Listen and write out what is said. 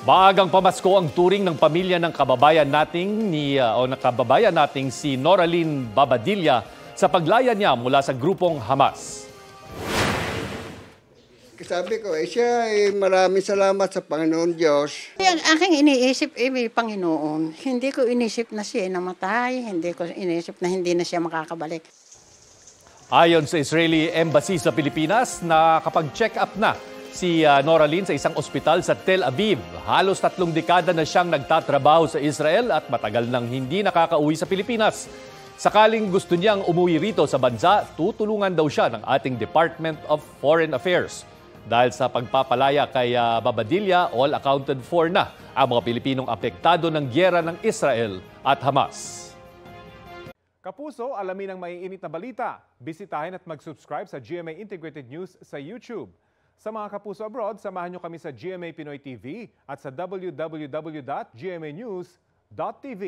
Maagang pamasko ang turing ng pamilya ng kababayan nating si Noraline Babadilla sa paglaya niya mula sa grupong Hamas. Sabi ko, siya maraming salamat sa Panginoon Diyos. Ang aking iniisip, may Panginoon. Hindi ko inisip na siya namatay. Hindi ko inisip na hindi na siya makakabalik. Ayon sa Israeli Embassy sa Pilipinas, nakapag-check up na si Noraline sa isang ospital sa Tel Aviv. Halos 3 dekada na siyang nagtatrabaho sa Israel at matagal nang hindi nakakauwi sa Pilipinas. Sakaling gusto niyang umuwi rito sa bansa, tutulungan daw siya ng ating Department of Foreign Affairs. Dahil sa pagpapalaya kay Babadilla, all accounted for na ang mga Pilipinong apektado ng gyera ng Israel at Hamas. Kapuso, alamin ang maiinit na balita. Bisitahin at mag-subscribe sa GMA Integrated News sa YouTube. Sa mga kapuso abroad, samahan niyo kami sa GMA Pinoy TV at sa www.gmanews.tv.